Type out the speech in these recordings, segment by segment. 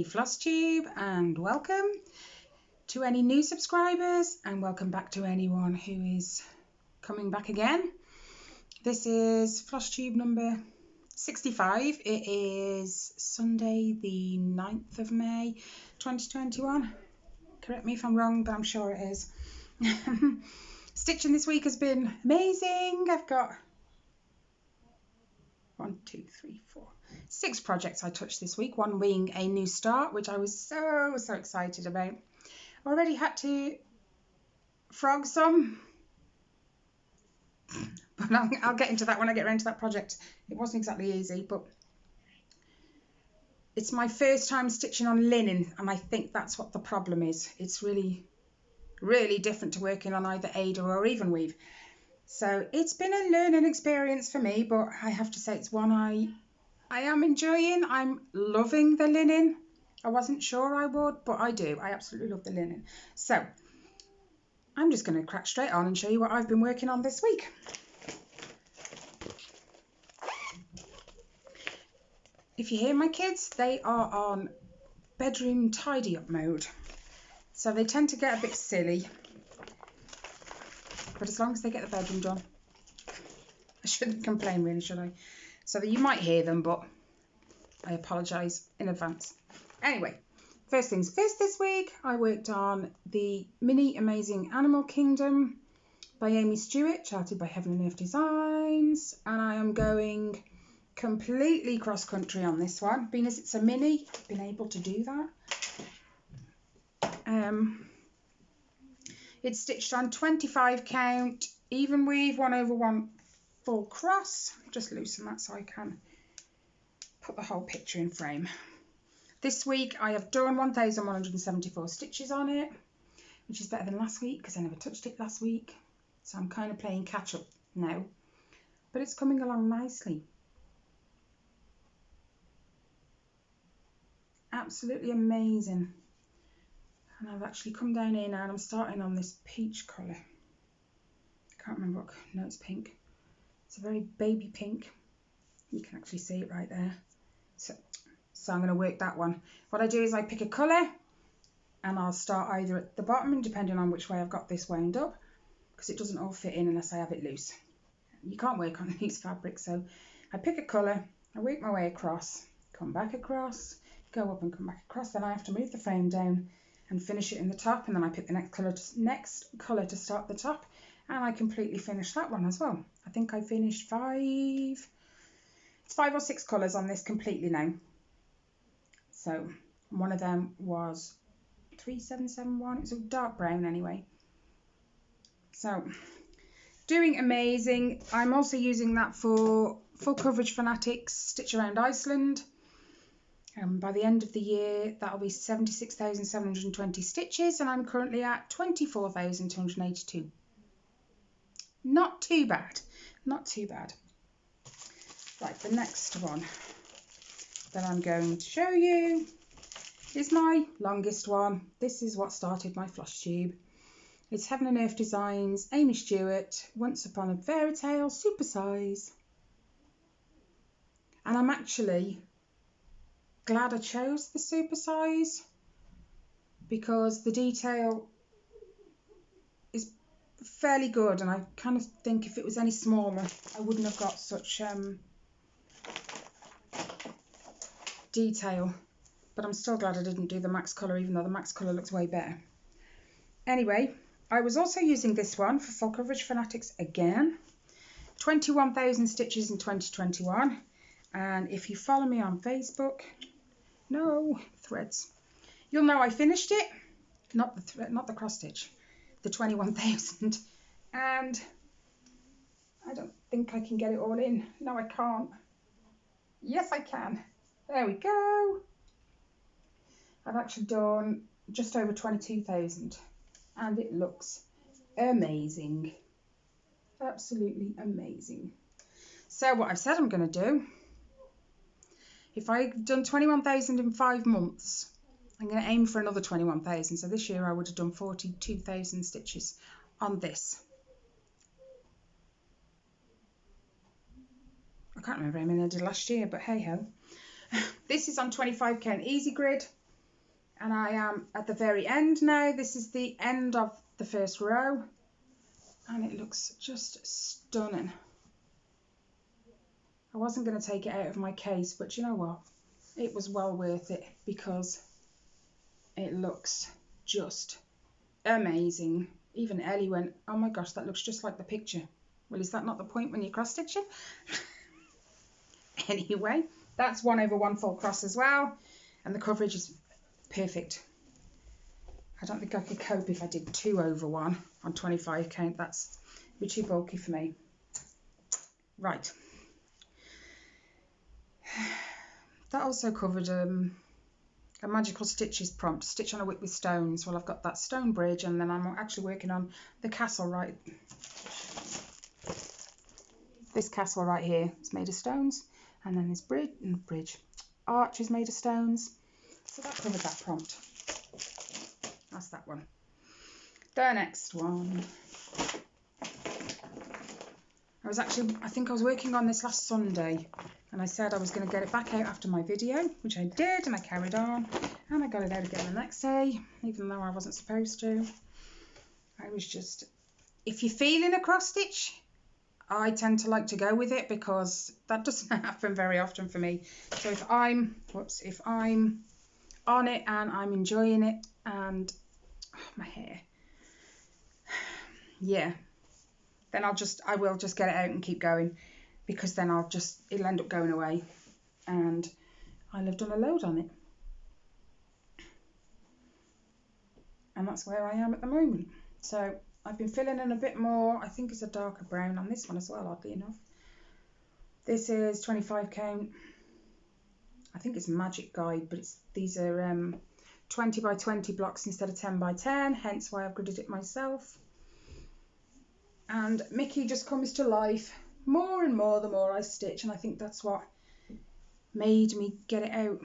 Hey Flosstube, and welcome to any new subscribers, and welcome back to anyone who is coming back again. This is Flosstube number 65. It is Sunday the 9th of May 2021. Correct me if I'm wrong, but I'm sure it is. Stitching this week has been amazing. I've got 6 projects I touched this week, one being a new start, which I was so excited about. Already had to frog some, but I'll get into that when I get around to that project. It wasn't exactly easy, but it's my first time stitching on linen, and I think that's what the problem is. It's really different to working on either HAED or even weave. So it's been a learning experience for me, but I have to say it's one I am enjoying. I'm loving the linen. I wasn't sure I would, but I do. I absolutely love the linen. So I'm just going to crack straight on and show you what I've been working on this week. If you hear my kids, they are on bedroom tidy up mode. So they tend to get a bit silly. But as long as they get the bedroom done, I shouldn't complain really, should I? So that you might hear them, but I apologise in advance. Anyway, first things first this week, I worked on the Mini Amazing Animal Kingdom by Amy Stewart, charted by Heaven and Earth Designs. And I am going completely cross-country on this one. Being as it's a mini, I've been able to do that. It's stitched on 25 count, even weave, 1/1 full cross. Just loosen that so I can put the whole picture in frame. This week I have done 1,174 stitches on it, which is better than last week because I never touched it last week. So I'm kind of playing catch up now, but it's coming along nicely. Absolutely amazing. And I've actually come down here now and I'm starting on this peach colour. I can't remember what, no, it's pink. It's a very baby pink. You can actually see it right there. So I'm going to work that one. What I do is I pick a colour and I'll start either at the bottom, depending on which way I've got this wound up, because it doesn't all fit in unless I have it loose. You can't work on loose fabric, so I pick a colour, I work my way across, come back across, go up and come back across, then I have to move the frame down and finish it in the top, and then I pick the next colour to start the top, and I completely finish that one as well. I think I finished 5 or 6 colours on this completely now. So one of them was 3771, it's a dark brown anyway. So doing amazing. I'm also using that for Full Coverage Fanatics Stitch Around Iceland. By the end of the year, that'll be 76,720 stitches, and I'm currently at 24,282. Not too bad, not too bad. Right, the next one that I'm going to show you is my longest one. This is what started my Flosstube. It's Heaven and Earth Designs, Amy Stewart, Once Upon a Fairytale, super size. And I'm actually glad I chose the super size because the detail is fairly good, and I kind of think if it was any smaller I wouldn't have got such detail, but I'm still glad I didn't do the max colour, even though the max colour looks way better. Anyway, I was also using this one for Full Coverage Fanatics again, 21,000 stitches in 2021, and if you follow me on Facebook, no threads, you'll know I finished it, not the cross stitch, the 21,000, and I don't think I can get it all in. No, I can't. Yes, I can. There we go. I've actually done just over 22,000 and it looks amazing. Absolutely amazing. So what I've said I'm going to do, if I've done 21,000 in 5 months, I'm going to aim for another 21,000. So this year I would have done 42,000 stitches on this. I can't remember how many I did last year, but hey ho. This is on 25 count easy grid. And I am at the very end now. This is the end of the first row. And it looks just stunning. I wasn't going to take it out of my case, but you know what? It was well worth it because it looks just amazing. Even Ellie went, oh my gosh, that looks just like the picture. Well, is that not the point when you're cross stitching? Anyway, that's 1/1 full cross as well. And the coverage is perfect. I don't think I could cope if I did 2/1 on 25 count. That's be too bulky for me. Right. That also covered a magical stitches prompt, stitch on a wick with stones. Well, I've got that stone bridge, and then I'm actually working on the castle right. This castle right here is made of stones, and then this bridge arch is made of stones. So that covered that prompt. That's that one. The next one. I think I was working on this last Sunday, and I said I was going to get it back out after my video, which I did, and I carried on, and I got it out again the next day, even though I wasn't supposed to. I was just, if you're feeling a cross stitch, I tend to like to go with it because that doesn't happen very often for me. So if I'm on it and I'm enjoying it, and my hair, yeah, then I will just get it out and keep going, because then it'll end up going away, and I'll have done a load on it. And that's where I am at the moment. So I've been filling in a bit more. I think it's a darker brown on this one as well, oddly enough. This is 25 count. I think it's Magic Guide, but these are 20 by 20 blocks instead of 10 by 10, hence why I've gridded it myself. And Mickey just comes to life more and more the more I stitch, and I think that's what made me get it out.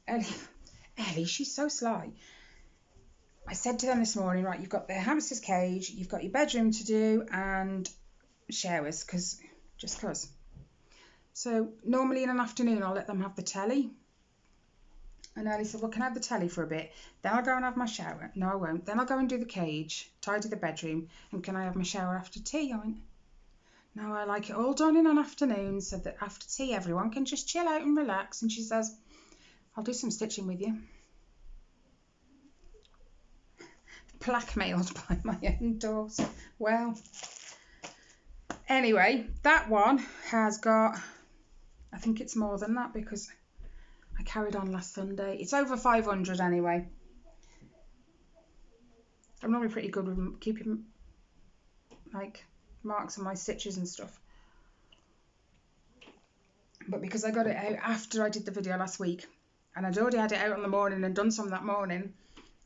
Ellie, she's so sly. I said to them this morning, right, you've got the hamster's cage, you've got your bedroom to do, and showers, just because. So normally in an afternoon I'll let them have the telly. And Ellie said, well, can I have the telly for a bit? Then I'll go and have my shower. No, I won't. Then I'll go and do the cage, tidy the bedroom, and can I have my shower after tea? I went, no, I like it all done in an afternoon so that after tea everyone can just chill out and relax. And she says, I'll do some stitching with you. Blackmailed by my own daughter. Well, anyway, that one has got, I think it's more than that because I carried on last Sunday. It's over 500 anyway. I'm normally pretty good with keeping like marks on my stitches and stuff. But because I got it out after I did the video last week, and I'd already had it out in the morning and done some that morning,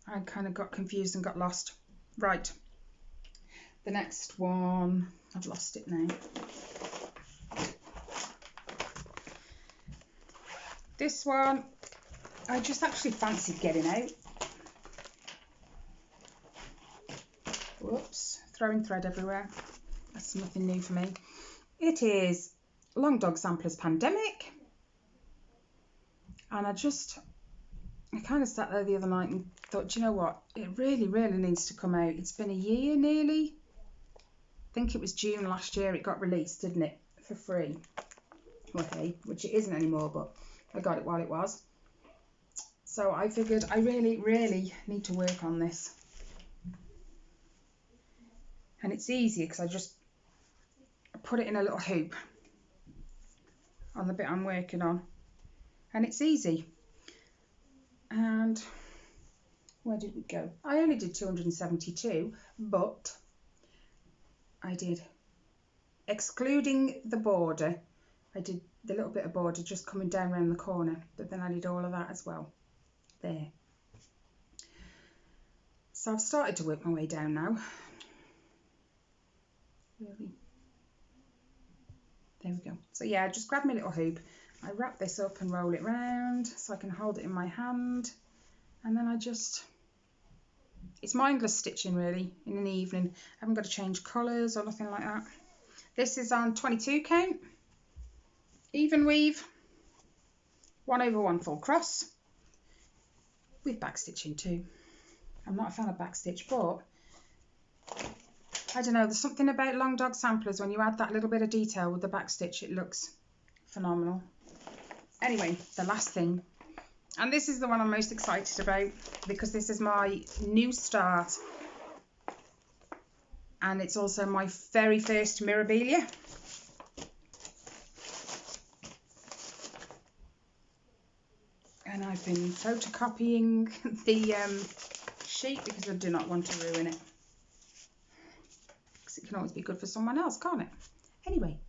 I kind of got confused and got lost. Right. The next one, I've lost it now. This one, I just actually fancied getting out. Whoops, throwing thread everywhere. That's nothing new for me. It is Long Dog Samplers Pandemic. And I kind of sat there the other night and thought, do you know what? It really, really needs to come out. It's been a year nearly. I think it was June last year it got released, didn't it? For free. Okay, which it isn't anymore, but I got it while it was. So I figured I really, really need to work on this. And it's easy because I just put it in a little hoop on the bit I'm working on. And it's easy. And where did we go? I only did 272, but I did, excluding the border, I did the little bit of border just coming down around the corner, but then I did all of that as well. There. So I've started to work my way down now. Really. There we go. So yeah, just grab my little hoop. I wrap this up and roll it round so I can hold it in my hand. And then it's mindless stitching really in an evening. I haven't got to change colours or nothing like that. This is on 22 count, even weave. 1/1 full cross with backstitching too. I'm not a fan of backstitch, but I don't know, there's something about long dog samplers when you add that little bit of detail with the backstitch, it looks phenomenal. Anyway, the last thing, and this is the one I'm most excited about because this is my new start and it's also my very first Mirabilia. And I've been photocopying the sheet because I do not want to ruin it. Because it can always be good for someone else, can't it? Anyway,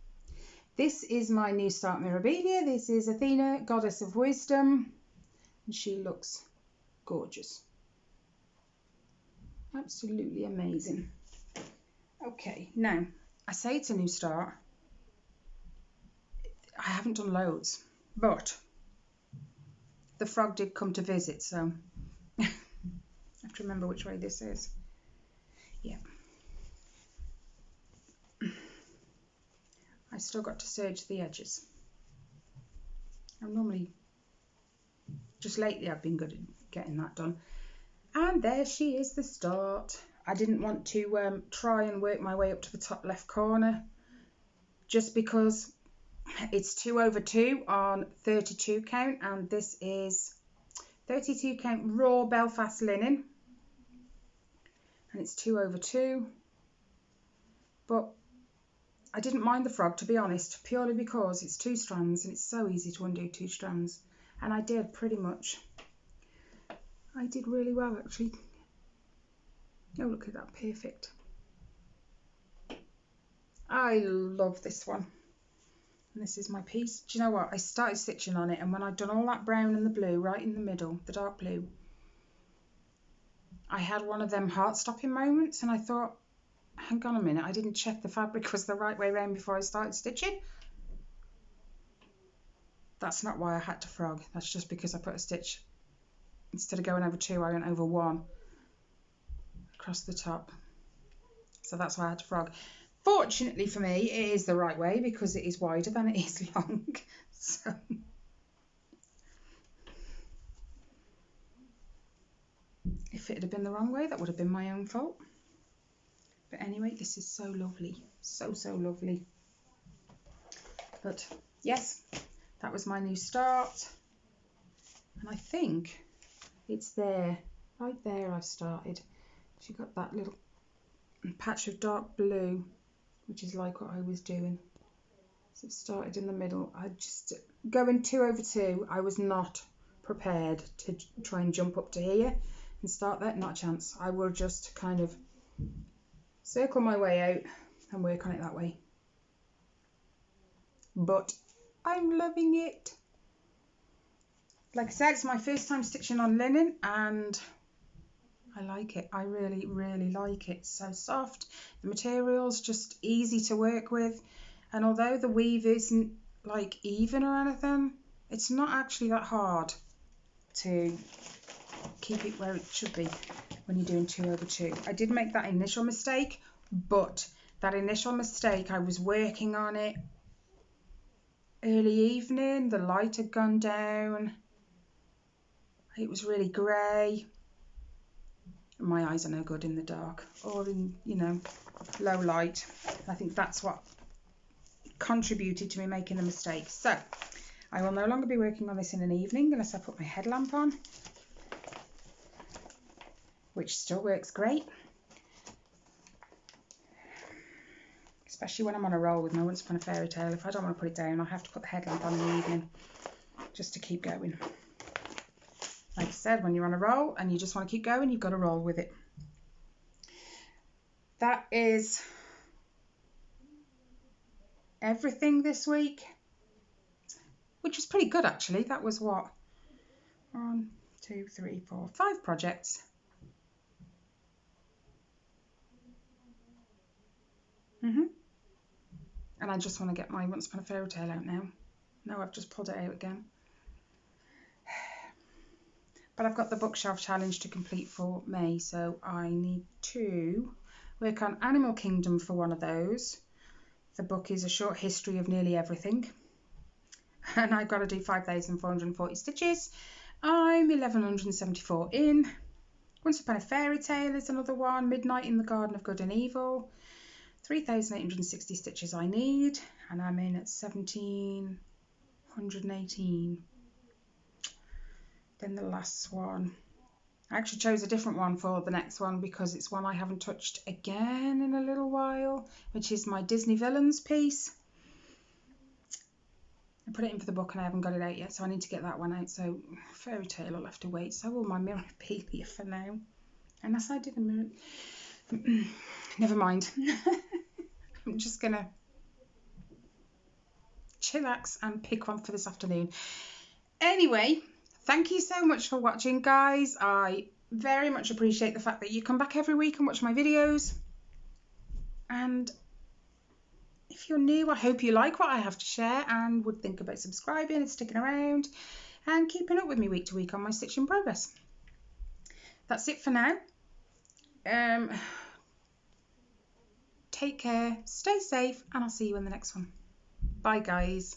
this is my new start Mirabilia. This is Athena, Goddess of Wisdom. And she looks gorgeous. Absolutely amazing. Okay, now, I say it's a new start. I haven't done loads, but the frog did come to visit, so I have to remember which way this is. Yeah. I still got to serge the edges. I'm normally, just lately I've been good at getting that done. And there she is, the start. I didn't want to try and work my way up to the top left corner just because it's 2/2 on 32 count, and this is 32 count raw Belfast linen, and it's 2/2. But I didn't mind the frog, to be honest, purely because it's 2 strands and it's so easy to undo 2 strands, and I did pretty much. I did really well actually. Oh, look at that, perfect. I love this one. And this is my piece. Do you know what? I started stitching on it, and when I'd done all that brown and the blue right in the middle, the dark blue, I had one of them heart-stopping moments, and I thought, hang on a minute, I didn't check the fabric was the right way around before I started stitching. That's not why I had to frog. That's just because I put a stitch, instead of going over 2, I went over 1 across the top. So that's why I had to frog. Fortunately for me, it is the right way because it is wider than it is long. So if it had been the wrong way, that would have been my own fault. But anyway, this is so lovely. So, so lovely. But yes, that was my new start. And I think it's there, right there I've started. She got that little patch of dark blue, which is like what I was doing. So it started in the middle. I just, going 2/2, I was not prepared to try and jump up to here and start that, not a chance. I will just kind of circle my way out and work on it that way. But I'm loving it. Like I said, it's my first time stitching on linen and I like it. I really, really like it. It's so soft. The material's just easy to work with. And although the weave isn't like even or anything, it's not actually that hard to keep it where it should be when you're doing 2/2. I did make that initial mistake, but that initial mistake, I was working on it early evening. The light had gone down. It was really grey. My eyes are no good in the dark or in, you know, low light. I think that's what contributed to me making the mistake. So I will no longer be working on this in an evening unless I put my headlamp on, which still works great, especially when I'm on a roll with my Once Upon a Fairy Tale. If I don't want to put it down, I have to put the headlamp on in the evening just to keep going. Like I said, when you're on a roll and you just want to keep going, you've got to roll with it. That is everything this week, which was pretty good actually. That was what? 1, 2, 3, 4, 5 projects. And I just want to get my Once Upon a Fairy Tale out now. No, I've just pulled it out again. But I've got the bookshelf challenge to complete for May, so I need to work on Animal Kingdom for one of those. The book is a short history of nearly everything. and I've got to do 5,440 stitches. I'm 1,174 in. Once Upon a Fairy Tale is another one. Midnight in the Garden of Good and Evil. 3,860 stitches I need, and I'm in at 1,718. Then the last one. I actually chose a different one for the next one because it's one I haven't touched again in a little while, which is my Disney Villains piece. I put it in for the book and I haven't got it out yet, so I need to get that one out. So Fairy Tale will have to wait. So will my Mirabilia for now. Unless I did a mirror. Never mind. I'm just going to chillax and pick one for this afternoon. Anyway, thank you so much for watching, guys. I very much appreciate the fact that you come back every week and watch my videos. And if you're new, I hope you like what I have to share and would think about subscribing and sticking around and keeping up with me week to week on my stitching progress. That's it for now. Take care, stay safe, and I'll see you in the next one. Bye, guys.